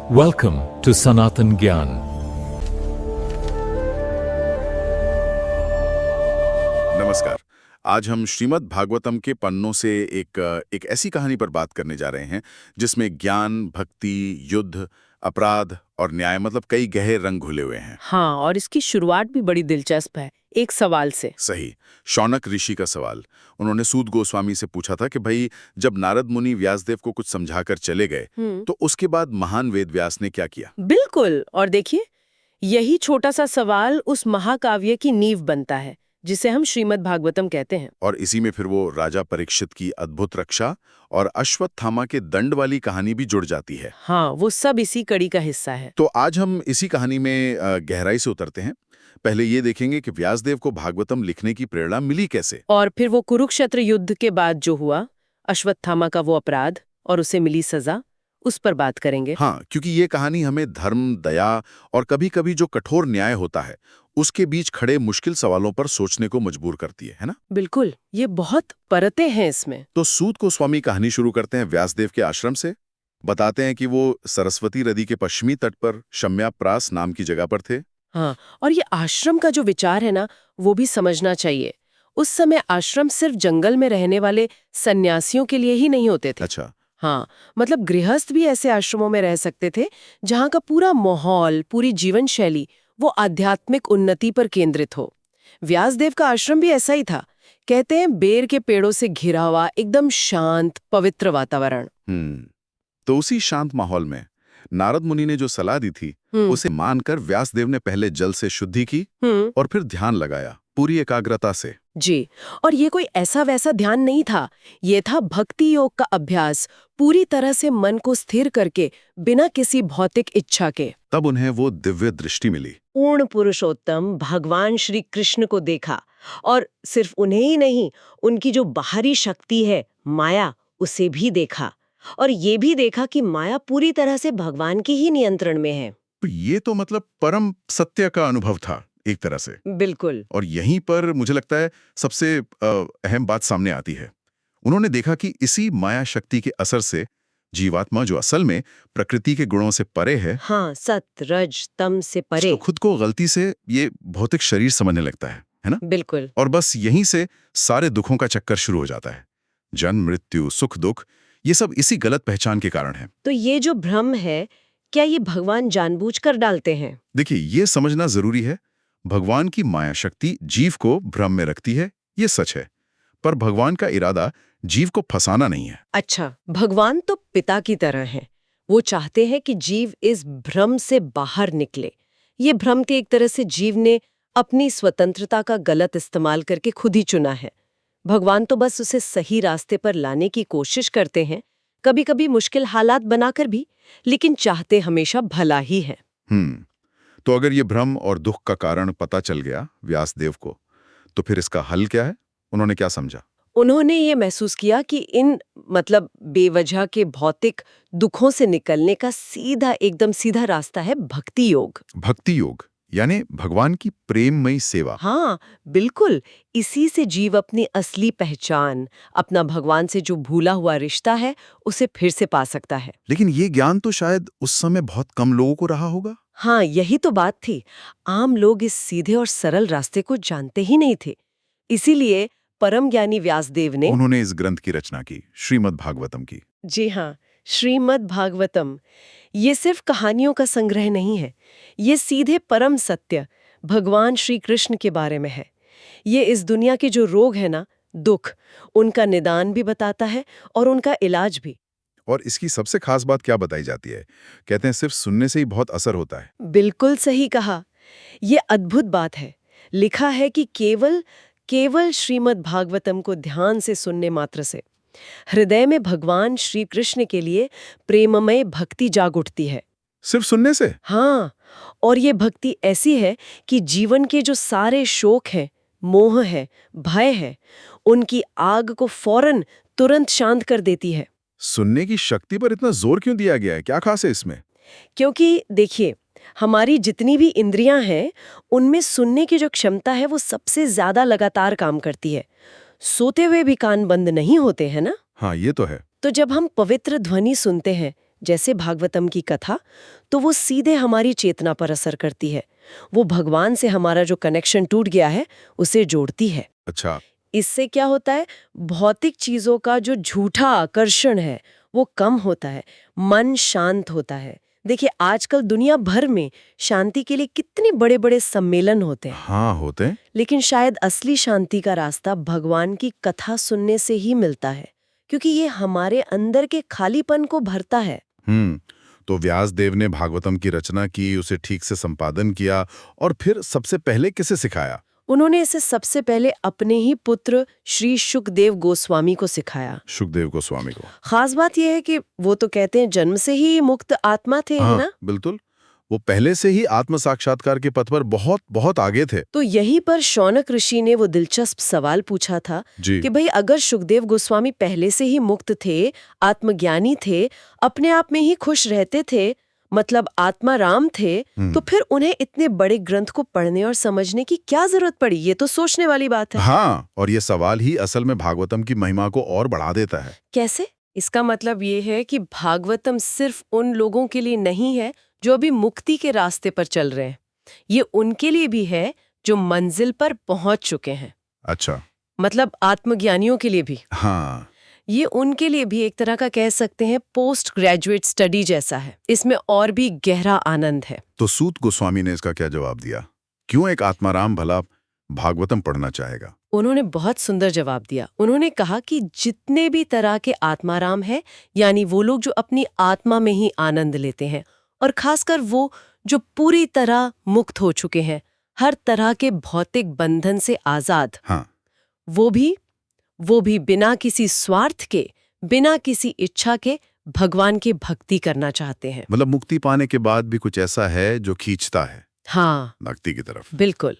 Welcome to Sanatan Gyan. नमस्कार। आज हम श्रीमद् भागवतम के पन्नों से एक ऐसी कहानी पर बात करने जा रहे हैं जिसमें ज्ञान, भक्ति, युद्ध, अपराध और न्याय मतलब कई गहरे रंग घुले हुए हैं। हाँ, और इसकी शुरुआत भी बड़ी दिलचस्प है, एक सवाल से। सही। शौनक ऋषि का सवाल। उन्होंने सूत गोस्वामी से पूछा था कि भाई जब नारद मुनि व्यासदेव को कुछ समझाकर चले गए तो उसके बाद महान वेद व्यास ने क्या किया। बिल्कुल, और देखिए, यही छोटा सा सवाल उस महाकाव्य की नींव बनता है जिसे हम श्रीमद् भागवतम कहते हैं। और इसी में फिर वो राजा परीक्षित की अद्भुत रक्षा और अश्वत्थामा के दंड वाली कहानी भी जुड़ जाती है। हाँ, वो सब इसी कड़ी का हिस्सा है। तो आज हम इसी कहानी में गहराई से उतरते हैं। पहले ये देखेंगे कि व्यासदेव को भागवतम लिखने की प्रेरणा मिली कैसे। और फिर वो कुरुक्षेत्र युद्ध के बाद जो हुआ, अश्वत्थामा का वो अपराध और उसे मिली सजा, उस पर बात करेंगे। हाँ, क्योंकि ये कहानी हमें धर्म, दया और कभी-कभी जो कठोर न्याय होता है उसके बीच खड़े मुश्किल सवालों पर सोचने को मजबूर करती है ना। बिल्कुल, ये बहुत परतें हैं इसमें। तो सूत गोस्वामी कहानी शुरू करते हैं व्यासदेव के आश्रम से। बताते हैं कि वो सरस्वती नदी के पश्चिमी तट पर शम्याप्रास नाम की जगह पर थे। हाँ, और ये आश्रम का जो विचार है ना, वो भी समझना चाहिए। उस समय आश्रम सिर्फ जंगल में रहने वाले सन्यासियों के लिए ही नहीं होते थे। अच्छा। हाँ, मतलब गृहस्थ भी ऐसे आश्रमों में रह सकते थे जहाँ का पूरा माहौल, पूरी जीवन शैली वो आध्यात्मिक उन्नति पर केंद्रित हो। व्यासदेव का आश्रम भी ऐसा ही था। कहते हैं बेर के पेड़ों से घिरा हुआ एकदम शांत पवित्र वातावरण। तो उसी शांत माहौल में नारद मुनि ने जो सलाह दी थी उसे मानकर व्यासदेव ने पहले जल से शुद्धि की और फिर ध्यान लगाया पूरी एकाग्रता से। जी, और ये कोई ऐसा वैसा ध्यान नहीं था, ये था भक्ति योग का अभ्यास, पूरी तरह से मन को स्थिर करके बिना किसी भौतिक इच्छा के। तब उन्हें वो दिव्य दृष्टि मिली। पूर्ण पुरुषोत्तम भगवान श्री कृष्ण को देखा, और सिर्फ उन्हें ही नहीं, उनकी जो बाहरी शक्ति है माया, उसे भी देखा, और ये भी देखा कि माया पूरी तरह से भगवान के ही नियंत्रण में है। तो ये तो मतलब परम सत्य का अनुभव था एक तरह से। बिल्कुल। और यहीं पर मुझे लगता है सबसे अहम बात सामने आती है। उन्होंने देखा कि इसी माया शक्ति के असर से जीवात्मा जो असल में प्रकृति के गुणों से परे है, हाँ, सत रज तम से परे, तो खुद को गलती से ये भौतिक शरीर समझने लगता है ना। बिल्कुल। और बस यहीं से सारे दुखों का चक्कर शुरू हो जाता है। जन्म, मृत्यु, सुख, दुख, ये सब इसी गलत पहचान के कारण है। तो ये जो भ्रम है, क्या ये भगवान जानबूझकर डालते हैं? देखिए, ये समझना जरूरी है। भगवान की माया शक्ति जीव को भ्रम में रखती है, ये सच है। पर भगवान का इरादा जीव को फंसाना नहीं है। अच्छा, भगवान तो पिता की तरह हैं। वो चाहते हैं कि जीव इस भ्रम से बाहर निकले। ये भ्रम के एक तरह से जीव ने अपनी स्वतंत्रता का गलत इस्तेमाल करके खुद ही चुना है। भगवान तो बस उसे सही रास्ते पर लाने की कोशिश करते हैं, कभी कभी मुश्किल हालात बनाकर भी, लेकिन चाहते हमेशा भला ही है। तो अगर ये भ्रम और दुख का कारण पता चल गया व्यासदेव को, तो फिर इसका हल क्या है? उन्होंने क्या समझा? उन्होंने ये महसूस किया कि इन बेवजह के भौतिक दुखों से निकलने का एकदम सीधा रास्ता है भक्ति योग। भक्ति योग यानी भगवान की प्रेममयी सेवा। हाँ, बिल्कुल। इसी से जीव अपनी असली पहचान, अपना भगवान से जो भूला हुआ रिश्ता है, उसे फिर से पा सकता है। लेकिन ये ज्ञान तो शायद उस समय बहुत कम लोगों को रहा होगा। हाँ, यही तो बात थी। आम लोग इस सीधे और सरल रास्ते को जानते ही नहीं थे। इसीलिए परम ज्ञानी व्यासदेव ने उन्होंने इस ग्रंथ की रचना की, श्रीमद् भागवतम की। जी हाँ, श्रीमद् भागवतम। ये सिर्फ कहानियों का संग्रह नहीं है, ये सीधे परम सत्य भगवान श्री कृष्ण के बारे में है। ये इस दुनिया के जो रोग है ना, दुख, उनका निदान भी बताता है और उनका इलाज भी। और इसकी सबसे खास बात क्या बताई जाती है? कहते हैं सिर्फ सुनने से ही बहुत असर होता है। बिल्कुल सही कहा। ये अद्भुत बात है। लिखा है कि केवल श्रीमद् भागवतम को ध्यान से सुनने मात्र से हृदय में भगवान श्री कृष्ण के लिए प्रेममय भक्ति जाग उठती है। सिर्फ सुनने से? हाँ, और ये भक्ति ऐसी है कि जीवन के जो सारे शोक हैं, मोह है, भय है, उनकी आग को फौरन तुरंत शांत कर देती है। सुनने की शक्ति पर इतना जोर क्यों दिया गया है? क्या खास है इसमें? क्योंकि देखिए, हमारी जितनी भी इंद्रियां हैं, उनमें सुनने की जो क्षमता है वो सबसे ज्यादा लगातार काम करती है। सोते हुए भी कान बंद नहीं होते हैं ना। हाँ, ये तो है। तो जब हम पवित्र ध्वनि सुनते हैं, जैसे भागवतम की कथा, तो वो सीधे हमारी चेतना पर असर करती है। वो भगवान से हमारा जो कनेक्शन टूट गया है उसे जोड़ती है। अच्छा। इससे क्या होता है, भौतिक चीजों का जो झूठा आकर्षण है वो कम होता है, मन शांत होता है। देखिए आजकल दुनिया भर में शांति के लिए कितने बड़े बड़े सम्मेलन होते हैं, हाँ, होते हैं। लेकिन शायद असली शांति का रास्ता भगवान की कथा सुनने से ही मिलता है, क्योंकि ये हमारे अंदर के खालीपन को भरता है। तो व्यासदेव ने भागवतम की रचना की, उसे ठीक से संपादन किया और फिर सबसे पहले किसे सिखाया? उन्होंने इसे सबसे पहले अपने ही पुत्र श्री शुकदेव गोस्वामी को सिखाया। शुकदेव गोस्वामी को। खास बात यह है कि वो तो कहते हैं जन्म से ही मुक्त आत्मा थे, है ना? बिल्कुल। वो पहले से ही आत्म साक्षात्कार के पथ पर बहुत बहुत आगे थे। तो यहीं पर शौनक ऋषि ने वो दिलचस्प सवाल पूछा था जी। कि भाई अगर शुकदेव गोस्वामी पहले से ही मुक्त थे, आत्मज्ञानी थे, अपने आप में ही खुश रहते थे, मतलब आत्मा राम थे, तो फिर उन्हें इतने बड़े ग्रंथ को पढ़ने और समझने की क्या जरूरत पड़ी? ये तो सोचने वाली बात है। हाँ, और ये सवाल ही असल में भागवतम की महिमा को और बढ़ा देता है। कैसे? इसका मतलब ये है कि भागवतम सिर्फ उन लोगों के लिए नहीं है जो अभी मुक्ति के रास्ते पर चल रहे हैं, ये उनके लिए भी है जो मंजिल पर पहुंच चुके हैं। अच्छा। मतलब आत्मज्ञानियों के लिए भी। हाँ। ये उनके लिए भी एक तरह का कह सकते हैं पोस्ट ग्रेजुएट स्टडी जैसा है। इसमें और भी गहरा आनंद है। तो सूत गोस्वामी ने इसका क्या जवाब दिया? क्यों एक आत्माराम भला भागवतम पढ़ना चाहेगा? उन्होंने बहुत सुंदर जवाब दिया। उन्होंने कहा कि जितने भी तरह के आत्माराम हैं, यानी वो लोग जो अपनी आत्मा में ही आनंद लेते हैं, और खासकर वो जो पूरी तरह मुक्त हो चुके हैं, हर तरह के भौतिक बंधन से आजाद, हाँ। वो भी बिना किसी स्वार्थ के, बिना किसी इच्छा के भगवान की भक्ति करना चाहते हैं। मतलब मुक्ति पाने के बाद भी कुछ ऐसा है जो खींचता है हाँ, भक्ति की तरफ। बिल्कुल।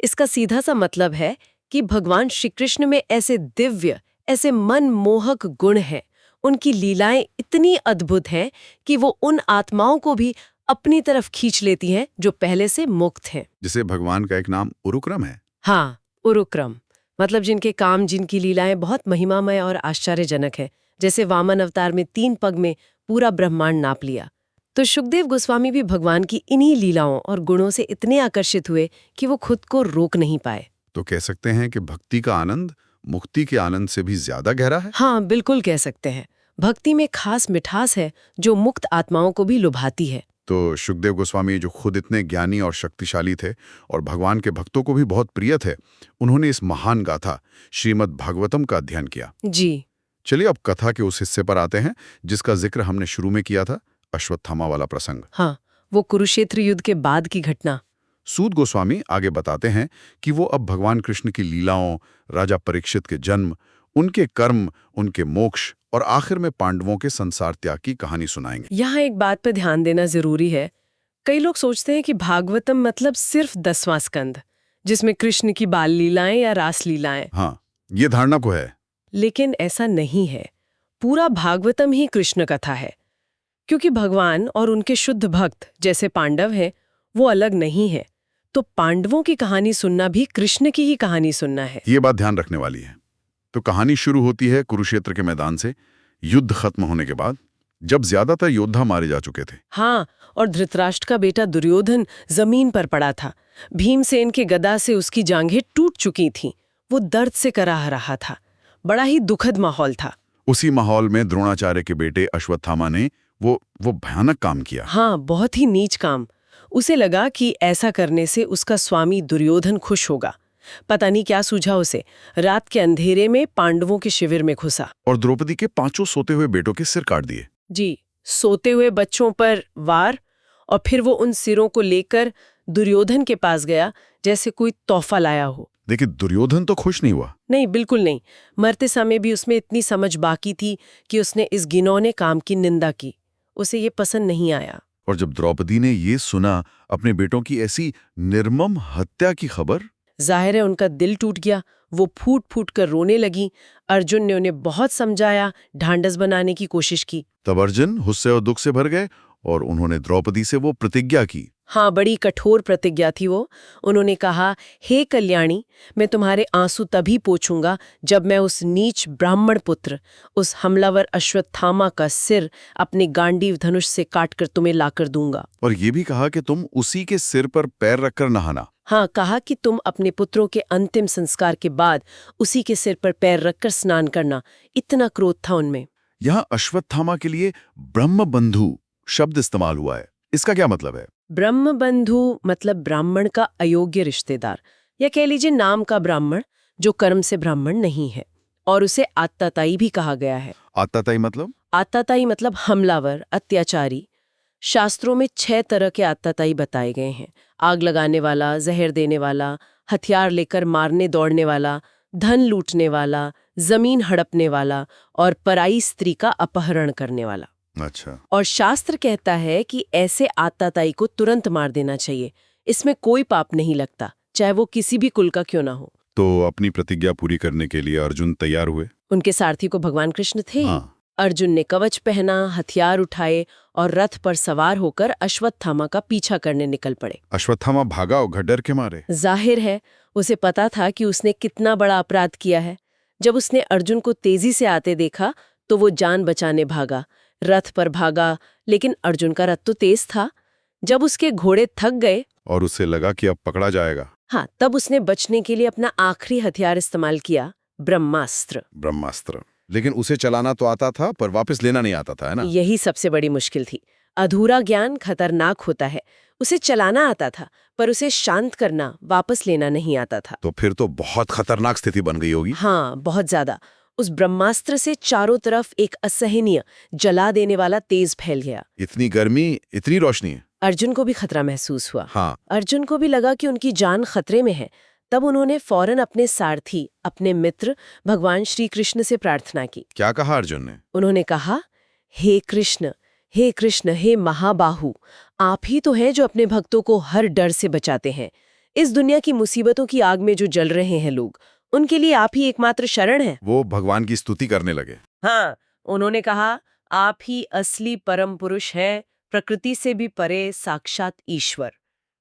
इसका सीधा सा मतलब है कि भगवान श्री कृष्ण में ऐसे दिव्य, ऐसे मनमोहक गुण हैं, उनकी लीलाएं इतनी अद्भुत हैं कि वो उन आत्माओं को भी अपनी तरफ खींच लेती हैं जो पहले से मुक्त हैं। जिसे भगवान का एक नाम उरुक्रम है। हाँ, उरुक्रम, मतलब जिनके काम, जिनकी लीलाएं बहुत महिमामय और आश्चर्यजनक है। जैसे वामन अवतार में 3 पग में पूरा ब्रह्मांड नाप लिया। तो शुकदेव गोस्वामी भी भगवान की इन्हीं लीलाओं और गुणों से इतने आकर्षित हुए कि वो खुद को रोक नहीं पाए। तो कह सकते हैं कि भक्ति का आनंद मुक्ति के आनंद से भी ज्यादा गहरा है। हाँ, बिल्कुल कह सकते हैं। भक्ति में खास मिठास है जो मुक्त आत्माओं को भी लुभाती है। तो शुकदेव गोस्वामी जो खुद इतने ज्ञानी और शक्तिशाली थे और भगवान के भक्तों को भी बहुत प्रिय थे, उन्होंने इस महान गाथा श्रीमद् भागवतम का अध्ययन किया। जी। चलिए अब कथा के उस हिस्से पर आते हैं जिसका जिक्र हमने शुरू में किया था, अश्वत्थामा वाला प्रसंग। हाँ, वो कुरुक्षेत्र युद्ध के बाद की घटना। सूत गोस्वामी आगे बताते हैं कि वो अब भगवान कृष्ण की लीलाओं, राजा परीक्षित के जन्म, उनके कर्म, उनके मोक्ष और आखिर में पांडवों के संसार त्याग की कहानी सुनाएंगे। यहाँ एक बात पर ध्यान देना जरूरी है। कई लोग सोचते हैं कि भागवतम मतलब सिर्फ 10वां स्कंद, जिसमें कृष्ण की बाल लीलाएं या रास लीलाएं। हाँ, ये धारणा को है। लेकिन ऐसा नहीं है। पूरा भागवतम ही कृष्ण कथा है, क्योंकि भगवान और उनके शुद्ध भक्त जैसे पांडव हैं, वो अलग नहीं है। तो पांडवों की कहानी सुनना भी कृष्ण की ही कहानी सुनना है। ये बात ध्यान रखने वाली है। तो कहानी शुरू होती है कुरुक्षेत्र के मैदान से, युद्ध खत्म होने के बाद, जब ज्यादातर योद्धा मारे जा चुके थे। हाँ, और धृतराष्ट्र का बेटा दुर्योधन जमीन पर पड़ा था। भीमसेन के गदा से उसकी जांघें टूट चुकी थीं। वो दर्द से कराह रहा था। बड़ा ही दुखद माहौल था। उसी माहौल में द्रोणाचार्य के बेटे अश्वत्थामा ने वो भयानक काम किया। हाँ, बहुत ही नीच काम। उसे लगा कि ऐसा करने से उसका स्वामी दुर्योधन खुश होगा। पता नहीं क्या सूझा उसे। रात के अंधेरे में पांडवों के शिविर में घुसा और द्रौपदी के 5 सोते हुए बेटों के सिर काट दिए। जी, सोते हुए बच्चों पर वार, और फिर वो उन सिरों को लेकर दुर्योधन के पास गया जैसे कोई तोहफा लाया हो। देखिए, दुर्योधन तो खुश नहीं हुआ। नहीं, बिल्कुल नहीं। मरते समय भी उसमें इतनी समझ बाकी थी कि उसने इस घिनौने काम की निंदा की। उसे ये पसंद नहीं आया। और जब द्रौपदी ने ये सुना अपने बेटों की ऐसी निर्मम हत्या की खबर, जाहिर है उनका दिल टूट गया। वो फूट फूट कर रोने लगी। अर्जुन ने उन्हें बहुत समझाया, ढांढस बनाने की कोशिश की। तब अर्जुन गुस्से और दुख से भर गए और उन्होंने द्रौपदी से वो प्रतिज्ञा की। हाँ, बड़ी कठोर प्रतिज्ञा थी वो। उन्होंने कहा, हे कल्याणी, मैं तुम्हारे आंसू तभी पोंछूंगा जब मैं उस नीच ब्राह्मण पुत्र, उस हमलावर अश्वत्थामा का सिर अपने गांडीव धनुष से काटकर तुम्हें लाकर दूंगा। और ये भी कहा कि तुम उसी के सिर पर पैर रखकर नहाना। हाँ, कहा कि तुम अपने पुत्रों के अंतिम संस्कार के बाद उसी के सिर पर पैर रखकर स्नान करना। इतना क्रोध था उनमें। यहाँ अश्वत्थामा के लिए ब्रह्मबंधु शब्द इस्तेमाल हुआ है, इसका क्या मतलब है? ब्रह्मबंधु मतलब ब्राह्मण का अयोग्य रिश्तेदार, या कह लीजिए नाम का ब्राह्मण जो कर्म से ब्राह्मण नहीं है। और उसे आत्ताताई भी कहा गया है। आत्ताताई मतलब? आत्ताताई मतलब हमलावर, अत्याचारी। शास्त्रों में 6 तरह के आत्ताताई बताए गए हैं। आग लगाने वाला, जहर देने वाला, हथियार लेकर मारने दौड़ने वाला, धन लूटने वाला, जमीन हड़पने वाला और पराई स्त्री का अपहरण करने वाला। अच्छा। और शास्त्र कहता है कि ऐसे आत्ताताई को तुरंत मार देना चाहिए। इसमें कोई पाप नहीं लगता, चाहे वो किसी भी कुल का क्यों ना हो। तो अपनी प्रतिज्ञा पूरी करने के लिए अर्जुन तैयार हुए। उनके सारथी को भगवान कृष्ण थे। हाँ। अर्जुन ने कवच पहना, हथियार उठाए और रथ पर सवार होकर अश्वत्थामा का पीछा करने निकल पड़े। अश्वत्थामा भागा और डर के मारे। जाहिर है उसे पता था कि उसने कितना बड़ा अपराध किया है। जब उसने अर्जुन को तेजी से आते देखा तो वो जान बचाने भागा, रथ पर भागा, लेकिन अर्जुन का रथ तो तेज था। जब उसके घोड़े थक गए और उसे लगा कि अब पकड़ा जाएगा, हाँ, तब उसने बचने के लिए अपना आखिरी हथियार इस्तेमाल किया, ब्रह्मास्त्र। ब्रह्मास्त्र। लेकिन उसे चलाना तो आता था पर वापस लेना नहीं आता था, है ना? यही सबसे बड़ी मुश्किल थी। अधूरा ज्ञान खतरनाक होता है। उसे चलाना आता था पर उसे शांत करना, वापस लेना नहीं आता था। तो फिर तो बहुत खतरनाक स्थिति बन गई होगी। हाँ, बहुत ज्यादा। उस ब्रह्मास्त्र से चारों तरफ एक असहनीय, जला देने वाला तेज फैल गया। इतनी गर्मी, इतनी रोशनी। अर्जुन को भी खतरा महसूस हुआ। हाँ। अर्जुन को भी लगा कि उनकी जान खतरे में है। तब उन्होंने फौरन अपने सारथी, अपने मित्र भगवान श्री कृष्ण से प्रार्थना की। क्या कहा अर्जुन ने? उन्होंने कहा, हे कृष्ण, हे कृष्ण, हे महाबाहु, आप ही तो हैं जो अपने भक्तों को हर डर से बचाते हैं। इस दुनिया की मुसीबतों की आग में जो जल रहे हैं लोग, उनके लिए आप ही एकमात्र शरण हैं। वो भगवान की स्तुति करने लगे। हाँ, उन्होंने कहा, आप ही असली परम पुरुष हैं, प्रकृति से भी परे साक्षात ईश्वर।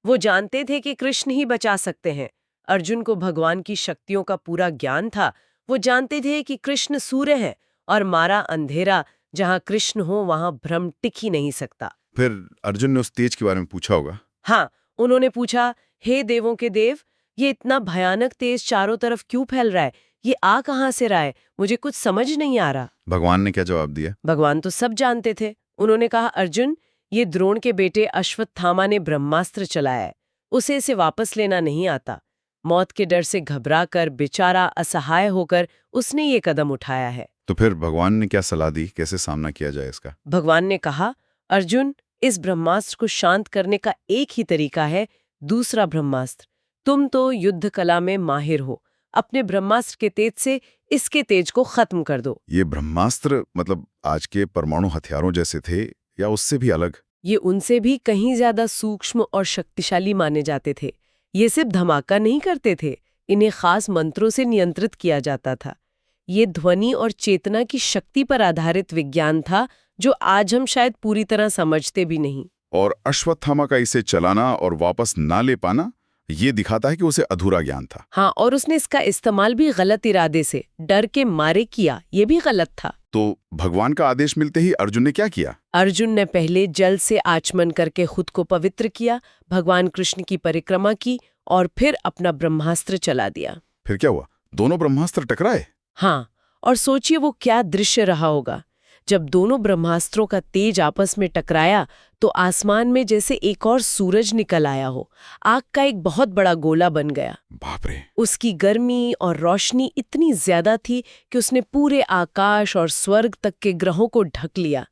वो जानते थे कि कृष्ण ही बचा सकते हैं। अर्जुन को भगवान की शक्तियों का पूरा ज्ञान था। वो जानते थे कि कृष्ण सूर्य है और मारा अंधेरा, जहाँ कृष्ण हो वहाँ भ्रम टिक ही नहीं सकता। फिर अर्जुन ने उस तेज के बारे में पूछा होगा। हाँ, उन्होंने पूछा, हे देवों के देव, ये इतना भयानक तेज चारों तरफ क्यों फैल रहा है? ये आ कहाँ से रहा है? मुझे कुछ समझ नहीं आ रहा। भगवान ने क्या जवाब दिया? भगवान तो सब जानते थे। उन्होंने कहा, अर्जुन, ये द्रोण के बेटे अश्वत्थामा ने ब्रह्मास्त्र चलाया है। उसे इसे वापस लेना नहीं आता। मौत के डर से घबराकर, बेचारा असहाय होकर उसने ये कदम उठाया है। तो फिर भगवान ने क्या सलाह दी, कैसे सामना किया जाए इसका? भगवान ने कहा, अर्जुन, इस ब्रह्मास्त्र को शांत करने का एक ही तरीका है, दूसरा ब्रह्मास्त्र। तुम तो युद्ध कला में माहिर हो, अपने ब्रह्मास्त्र के तेज से इसके तेज को खत्म कर दो। ये ब्रह्मास्त्र मतलब आज के परमाणु हथियारों जैसे थे या उससे भी अलग? ये उनसे भी कहीं ज्यादा सूक्ष्म और शक्तिशाली माने जाते थे। ये सिर्फ धमाका नहीं करते थे, इन्हें खास मंत्रों से नियंत्रित किया जाता था। ये ध्वनि और चेतना की शक्ति पर आधारित विज्ञान था, जो आज हम शायद पूरी तरह समझते भी नहीं। और अश्वत्थामा का इसे चलाना और वापस ना ले पाना, ये दिखाता है कि उसे अधूरा ज्ञान था। हाँ, और उसने इसका इस्तेमाल भी गलत इरादे से, डर के मारे किया, ये भी गलत था। तो भगवान का आदेश मिलते ही अर्जुन ने क्या किया? अर्जुन ने पहले जल से आचमन करके खुद को पवित्र किया, भगवान कृष्ण की परिक्रमा की और फिर अपना ब्रह्मास्त्र चला दिया। फिर क्या हुआ? दोनों ब्रह्मास्त्र टकराए? हाँ, और सोचिए वो क्या दृश्य रहा होगा। जब दोनों ब्रह्मास्त्रों का तेज आपस में टकराया तो आसमान में जैसे एक और सूरज निकल आया हो। आग का एक बहुत बड़ा गोला बन गया। बाप रे! उसकी गर्मी और रोशनी इतनी ज्यादा थी कि उसने पूरे आकाश और स्वर्ग तक के ग्रहों को ढक लिया।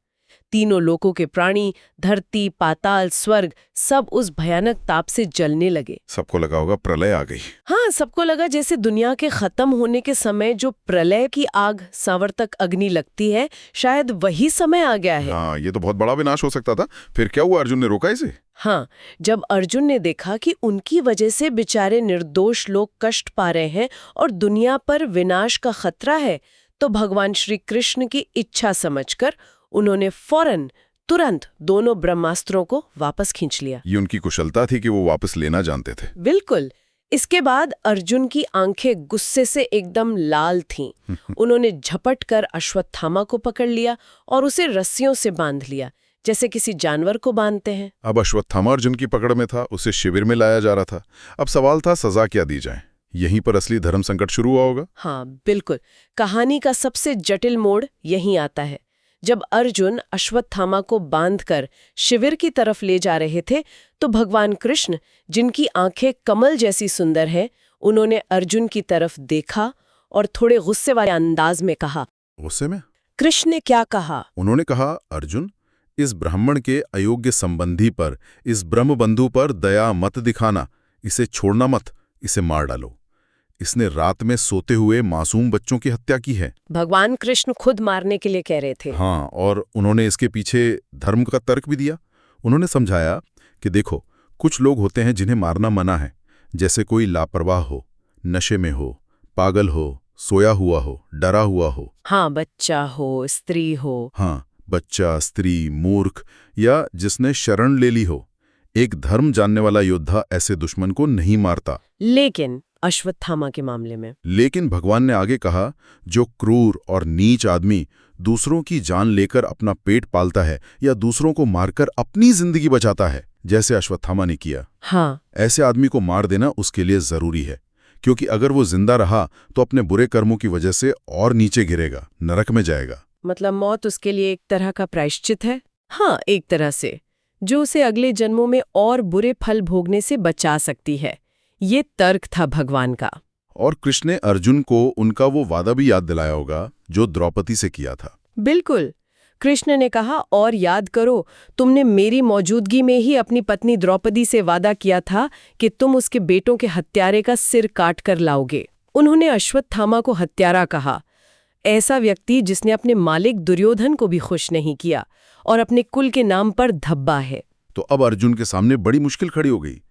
तीनों लोकों के प्राणी, धरती, पाताल, स्वर्ग, सब उस भयानक ताप से जलने लगे। सबको लगा होगा प्रलय आ गई। हाँ, सबको लगा जैसे दुनिया के खत्म होने के समय जो प्रलय की आग, संवर्तक अग्नि लगती है, शायद वही समय आ गया है। हाँ, ये तो बहुत बड़ा विनाश हो सकता था। फिर क्या हुआ? अर्जुन ने रोका इसे? हाँ, जब अर्जुन ने देखा कि उनकी वजह से बेचारे निर्दोष लोग कष्ट पा रहे हैं और दुनिया पर विनाश का खतरा है, तो भगवान श्री कृष्ण की इच्छा समझकर उन्होंने फौरन तुरंत दोनों ब्रह्मास्त्रों को वापस खींच लिया। ये उनकी कुशलता थी कि वो वापस लेना जानते थे। बिल्कुल। इसके बाद अर्जुन की आंखें गुस्से से एकदम लाल थीं। उन्होंने झपट कर अश्वत्थामा को पकड़ लिया और उसे रस्सियों से बांध लिया, जैसे किसी जानवर को बांधते हैं। अब अश्वत्थामा अर्जुन की पकड़ में था, उसे शिविर में लाया जा रहा था। अब सवाल था सजा क्या दी जाए। यहीं पर असली धर्म संकट शुरू हुआ होगा। हाँ बिल्कुल। कहानी का सबसे जटिल मोड़ यहीं आता है। जब अर्जुन अश्वत्थामा को बांधकर शिविर की तरफ ले जा रहे थे तो भगवान कृष्ण, जिनकी आंखें कमल जैसी सुंदर हैं, उन्होंने अर्जुन की तरफ देखा और थोड़े गुस्से वाले अंदाज में कहा। गुस्से में? कृष्ण ने क्या कहा? उन्होंने कहा, अर्जुन, इस ब्राह्मण के अयोग्य संबंधी पर, इस ब्रह्मबंधु पर दया मत दिखाना। इसे छोड़ना मत, इसे मार डालो। इसने रात में सोते हुए मासूम बच्चों की हत्या की है। भगवान कृष्ण खुद मारने के लिए कह रहे थे। हाँ, और उन्होंने इसके पीछे धर्म का तर्क भी दिया। उन्होंने समझाया कि देखो, कुछ लोग होते हैं जिन्हें मारना मना है, जैसे कोई लापरवाह हो, नशे में हो, पागल हो, सोया हुआ हो, डरा हुआ हो। हाँ, बच्चा हो, स्त्री हो। हाँ, बच्चा, स्त्री, मूर्ख, या जिसने शरण ले ली हो। एक धर्म जानने वाला योद्धा ऐसे दुश्मन को नहीं मारता। लेकिन अश्वत्थामा के मामले में? लेकिन भगवान ने आगे कहा, जो क्रूर और नीच आदमी दूसरों की जान लेकर अपना पेट पालता है या दूसरों को मारकर अपनी जिंदगी बचाता है, जैसे अश्वत्थामा ने किया, हाँ, ऐसे आदमी को मार देना उसके लिए जरूरी है। क्योंकि अगर वो जिंदा रहा तो अपने बुरे कर्मों की वजह से और नीचे गिरेगा, नरक में जाएगा। मतलब मौत उसके लिए एक तरह का प्रायश्चित है। हाँ, एक तरह से, जो उसे अगले जन्मों में और बुरे फल भोगने से बचा सकती है। ये तर्क था भगवान का। और कृष्ण ने अर्जुन को उनका वो वादा भी याद दिलाया होगा जो द्रौपदी से किया था। बिल्कुल। कृष्ण ने कहा, और याद करो, तुमने मेरी मौजूदगी में ही अपनी पत्नी द्रौपदी से वादा किया था कि तुम उसके बेटों के हत्यारे का सिर काट कर लाओगे। उन्होंने अश्वत्थामा को हत्यारा कहा, ऐसा व्यक्ति जिसने अपने मालिक दुर्योधन को भी खुश नहीं किया और अपने कुल के नाम पर धब्बा है। तो अब अर्जुन के सामने बड़ी मुश्किल खड़ी हो गई।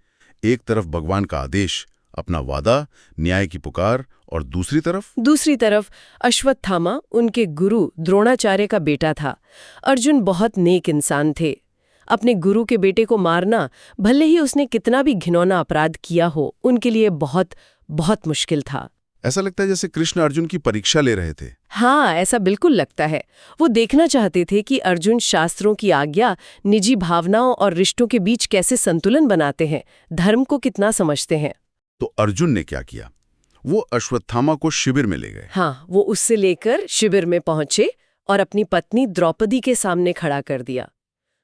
एक तरफ भगवान का आदेश, अपना वादा, न्याय की पुकार, और दूसरी तरफ अश्वत्थामा उनके गुरु द्रोणाचार्य का बेटा था। अर्जुन बहुत नेक इंसान थे। अपने गुरु के बेटे को मारना, भले ही उसने कितना भी घिनौना अपराध किया हो, उनके लिए बहुत बहुत मुश्किल था। ऐसा लगता है जैसे कृष्ण अर्जुन की परीक्षा ले रहे थे। हाँ, ऐसा बिल्कुल लगता है। वो देखना चाहते थे कि अर्जुन शास्त्रों की आज्ञा, निजी भावनाओं और रिश्तों के बीच कैसे संतुलन बनाते हैं, धर्म को कितना समझते हैं। तो अर्जुन ने क्या किया? वो अश्वत्थामा को शिविर में ले गए। हाँ, वो उससे लेकर शिविर में पहुंचे और अपनी पत्नी द्रौपदी के सामने खड़ा कर दिया।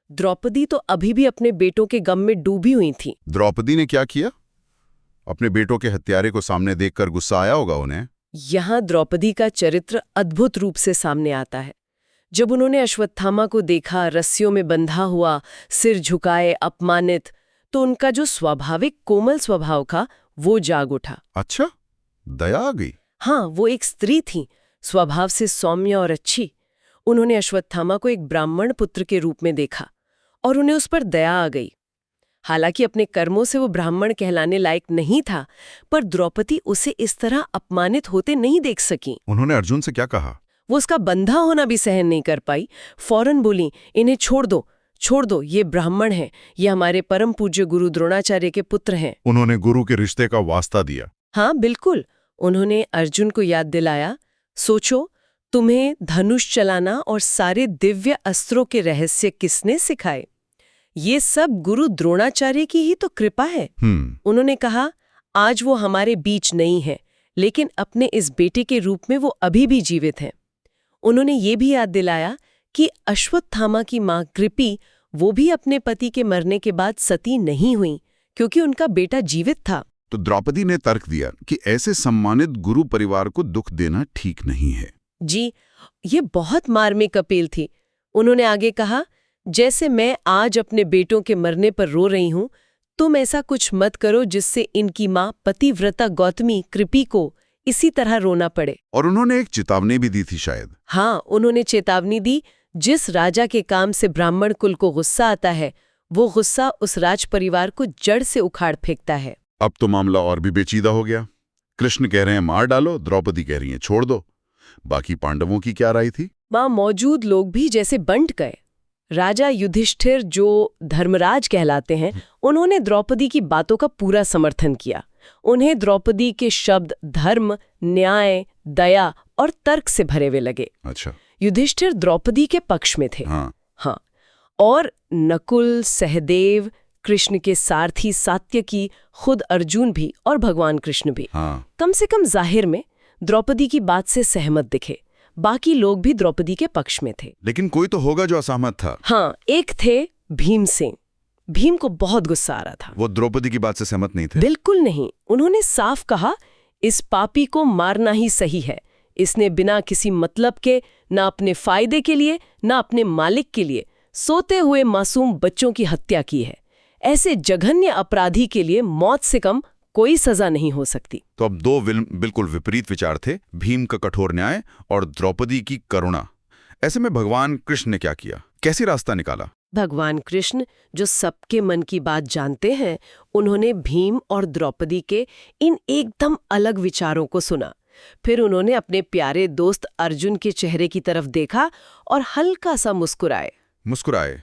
द्रौपदी तो अभी भी अपने बेटों के गम में डूबी हुई थी। द्रौपदी ने क्या किया? अपने बेटों के हत्यारे को सामने देखकर गुस्सा आया होगा उन्हें। यहाँ द्रौपदी का चरित्र अद्भुत रूप से सामने आता है। जब उन्होंने अश्वत्थामा को देखा, रस्सियों में बंधा हुआ, सिर झुकाए, अपमानित, तो उनका जो स्वाभाविक कोमल स्वभाव था वो जाग उठा। अच्छा, दया आ गई। हाँ, वो एक स्त्री थी, स्वभाव से सौम्य और अच्छी। उन्होंने अश्वत्थामा को एक ब्राह्मण पुत्र के रूप में देखा और उन्हें उस पर दया आ गई। हालांकि अपने कर्मों से वो ब्राह्मण कहलाने लायक नहीं था, पर द्रौपदी उसे इस तरह अपमानित होते नहीं देख सकी। उन्होंने अर्जुन से क्या कहा? वो उसका बंधा होना भी सहन नहीं कर पाई। फौरन बोली, इन्हें छोड़ दो, ये ब्राह्मण हैं, ये हमारे परम पूज्य गुरु द्रोणाचार्य के पुत्र हैं। उन्होंने गुरु के रिश्ते का वास्ता दिया। हाँ बिल्कुल। उन्होंने अर्जुन को याद दिलाया, सोचो, तुम्हें धनुष चलाना और सारे दिव्य अस्त्रों के रहस्य किसने सिखाए? ये सब गुरु द्रोणाचार्य की ही तो कृपा है। उन्होंने कहा, आज वो हमारे बीच नहीं है, लेकिन अपने इस बेटे के रूप में वो अभी भी जीवित हैं। उन्होंने ये भी याद दिलाया कि अश्वत्थामा की मां कृपी, वो भी अपने पति के मरने के बाद सती नहीं हुई, क्योंकि उनका बेटा जीवित था। तो द्रौपदी ने तर्क दिया कि ऐसे सम्मानित गुरु परिवार को दुख देना ठीक नहीं है। जी, ये बहुत मार्मिक अपील थी। उन्होंने आगे कहा, जैसे मैं आज अपने बेटों के मरने पर रो रही हूं, तुम ऐसा कुछ मत करो जिससे इनकी मां पतिव्रता गौतमी कृपी को इसी तरह रोना पड़े। और उन्होंने एक चेतावनी भी दी थी शायद। हाँ, उन्होंने चेतावनी दी, जिस राजा के काम से ब्राह्मण कुल को गुस्सा आता है, वो गुस्सा उस राज परिवार को जड़ से उखाड़ फेंकता है। अब तो मामला और भी पेचीदा हो गया। कृष्ण कह रहे हैं मार डालो, द्रौपदी कह रही हैं छोड़ दो। बाकी पांडवों की क्या राय थी? वहां मौजूद लोग भी जैसे बंट गए। राजा युधिष्ठिर जो धर्मराज कहलाते हैं, उन्होंने द्रौपदी की बातों का पूरा समर्थन किया। उन्हें द्रौपदी के शब्द धर्म, न्याय, दया और तर्क से भरे हुए लगे। अच्छा। युधिष्ठिर द्रौपदी के पक्ष में थे। हाँ। और नकुल, सहदेव, कृष्ण के सारथी सात्यकी, खुद अर्जुन भी और भगवान कृष्ण भी कम से कम जाहिर में द्रौपदी की बात से सहमत दिखे। बाकी लोग भी द्रौपदी के पक्ष में थे। लेकिन कोई तो होगा जो असहमत था। हाँ, एक थे भीमसेन। भीम को बहुत गुस्सा आ रहा था। वो द्रौपदी की बात से सहमत नहीं थे? बिल्कुल नहीं। उन्होंने साफ कहा, इस पापी को मारना ही सही है। इसने बिना किसी मतलब के, ना अपने फायदे के लिए ना अपने मालिक के लिए, सोते हुए मासूम बच्चों की हत्या की है। ऐसे जघन्य अपराधी के लिए मौत से कम कोई सजा नहीं हो सकती। तो अब दो बिल्कुल विपरीत विचार थे, भीम का कठोर न्याय और द्रौपदी की करुणा। ऐसे में भगवान कृष्ण ने क्या किया, कैसी रास्ता निकाला? भगवान कृष्ण, जो सबके मन की बात जानते हैं, उन्होंने भीम और द्रौपदी के इन एकदम अलग विचारों को सुना। फिर उन्होंने अपने प्यारे दोस्त अर्जुन के चेहरे की तरफ देखा और हल्का सा मुस्कुराए।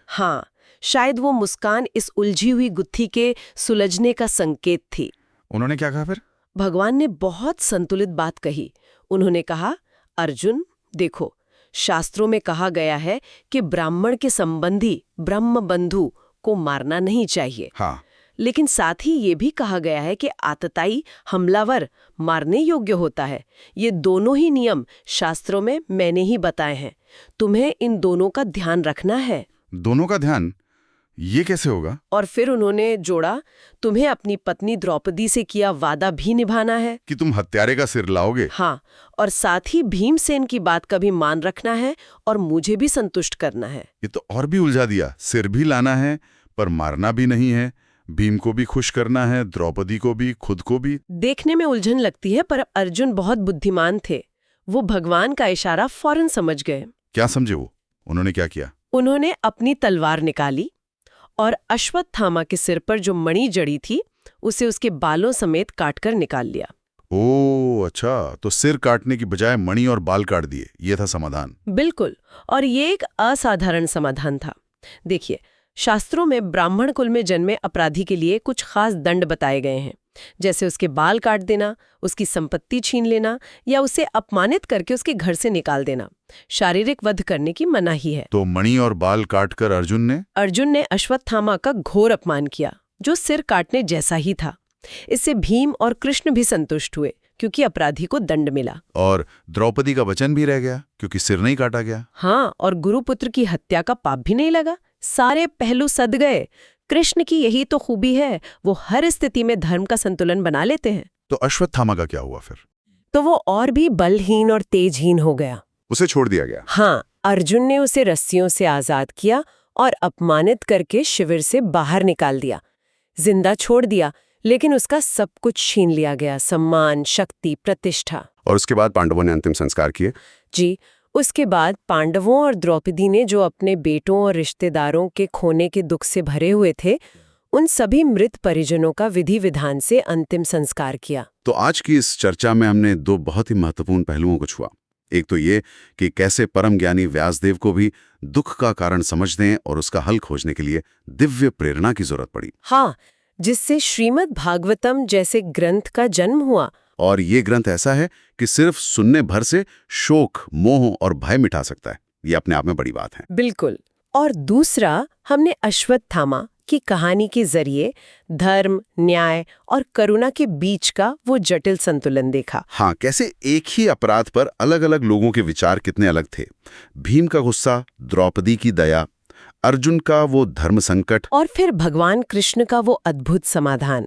हाँ, शायद वो मुस्कान इस उलझी हुई गुत्थी के सुलझने का संकेत थी। उन्होंने क्या कहा फिर? भगवान ने बहुत संतुलित बात कही। उन्होंने कहा, अर्जुन देखो, शास्त्रों में कहा गया है कि ब्राह्मण के संबंधी ब्रह्म बंधु को मारना नहीं चाहिए। हाँ। लेकिन साथ ही ये भी कहा गया है कि आतताई हमलावर मारने योग्य होता है। ये दोनों ही नियम शास्त्रों में मैंने ही बताए हैं। तुम्हें इन दोनों का ध्यान रखना है। दोनों का ध्यान? ये कैसे होगा? और फिर उन्होंने जोड़ा, तुम्हें अपनी पत्नी द्रौपदी से किया वादा भी निभाना है कि तुम हत्यारे का सिर लाओगे। हाँ, और साथ ही भीमसेन की बात का भी मान रखना है और मुझे भी संतुष्ट करना है। ये तो और भी उलझा दिया। सिर भी लाना है पर मारना भी नहीं है। भीम को भी खुश करना है, द्रौपदी को भी, खुद को भी। देखने में उलझन लगती है, पर अर्जुन बहुत बुद्धिमान थे। वो भगवान का इशारा फौरन समझ गए। क्या समझे वो? उन्होंने क्या किया? उन्होंने अपनी तलवार निकाली और अश्वत्थामा के सिर पर जो मणि जड़ी थी उसे उसके बालों समेत काटकर निकाल लिया। ओह अच्छा, तो सिर काटने की बजाय मणि और बाल काट दिए, ये था समाधान? बिल्कुल, और ये एक असाधारण समाधान था। देखिए, शास्त्रों में ब्राह्मण कुल में जन्मे अपराधी के लिए कुछ खास दंड बताए गए हैं, जैसे उसके बाल काट देना, उसकी संपत्ति छीन लेना या उसे अपमानित करके उसके घर से निकाल देना। शारीरिक वध करने की मनाही है। तो मणि और बाल काटकर अर्जुन ने अश्वत्थामा का घोर अपमान किया, जो सिर काटने जैसा ही था। इससे भीम और कृष्ण भी संतुष्ट हुए, क्योंकि अपराधी को दंड मिला। और द्रौपदी का वचन भी रह गया, क्योंकि सिर नहीं काटा गया। हाँ, और गुरुपुत्र की हत्या का पाप भी नहीं लगा। सारे पहलू सध गए। कृष्ण की यही तो खूबी है, वो हर स्थिति में धर्म का संतुलन बना लेते हैं। तो अश्वत्थामा का क्या हुआ फिर? तो वो और भी बलहीन और तेजहीन हो गया। उसे छोड़ दिया गया? हाँ, अर्जुन ने उसे रस्सियों से आजाद किया और अपमानित करके शिविर से बाहर निकाल दिया। जिंदा छोड़ दिया, लेकिन उसका सब कुछ छीन लिया गया, सम्मान, शक्ति, प्रतिष्ठा। और उसके बाद पांडवों ने अंतिम संस्कार किए? जी, उसके बाद पांडवों और द्रौपदी ने जो अपने बेटों और रिश्तेदारों के खोने के दुख से भरे हुए थे, उन सभी मृत परिजनों का विधि विधान से अंतिम संस्कार किया। तो आज की इस चर्चा में हमने दो बहुत ही महत्वपूर्ण पहलुओं को छुआ। एक तो ये कि कैसे परम ज्ञानी व्यासदेव को भी दुख का कारण समझने और उसका हल खोजने के लिए दिव्य प्रेरणा की जरूरत पड़ी। हाँ, जिससे श्रीमद् भागवतम जैसे ग्रंथ का जन्म हुआ। और ये ग्रंथ ऐसा है कि सिर्फ सुनने भर से शोक, मोह और भय मिटा सकता है। ये अपने आप में बड़ी बात है। बिल्कुल। और दूसरा, हमने अश्वत्थामा की कहानी के जरिए धर्म, न्याय और करुणा के बीच का वो जटिल संतुलन देखा। हाँ, कैसे एक ही अपराध पर अलग अलग लोगों के विचार कितने अलग थे। भीम का गुस्सा, द्रौपदी की दया, अर्जुन का वो धर्म संकट, और फिर भगवान कृष्ण का वो अद्भुत समाधान,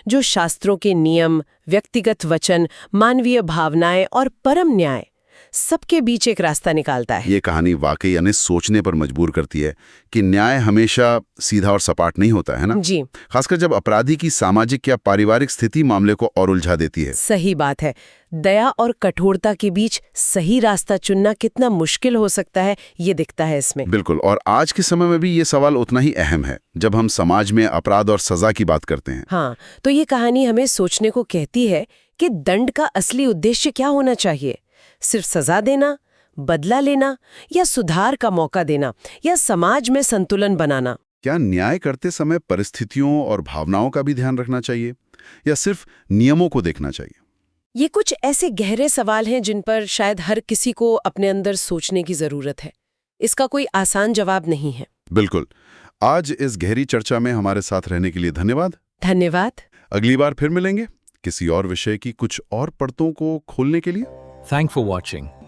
जो शास्त्रों के नियम, व्यक्तिगत वचन, मानवीय भावनाएं और परम न्याय सबके बीच एक रास्ता निकालता है। ये कहानी वाकई यानी सोचने पर मजबूर करती है कि न्याय हमेशा सीधा और सपाट नहीं होता है ना? जी, खासकर जब अपराधी की सामाजिक या पारिवारिक स्थिति मामले को और उलझा देती है। सही बात है। दया और कठोरता के बीच सही रास्ता चुनना कितना मुश्किल हो सकता है, ये दिखता है इसमें। बिल्कुल, और आज के समय में भी ये सवाल उतना ही अहम है जब हम समाज में अपराध और सजा की बात करते हैं। हाँ, तो ये कहानी हमें सोचने को कहती है कि दंड का असली उद्देश्य क्या होना चाहिए। सिर्फ सजा देना, बदला लेना या सुधार का मौका देना या समाज में संतुलन बनाना? क्या न्याय करते समय परिस्थितियों और भावनाओं का भी ध्यान रखना चाहिए या सिर्फ नियमों को देखना चाहिए? ये कुछ ऐसे गहरे सवाल हैं जिन पर शायद हर किसी को अपने अंदर सोचने की जरूरत है। इसका कोई आसान जवाब नहीं है। बिल्कुल। आज इस गहरी चर्चा में हमारे साथ रहने के लिए धन्यवाद। धन्यवाद। अगली बार फिर मिलेंगे किसी और विषय की कुछ और परतों को खोलने के लिए। Thanks for watching.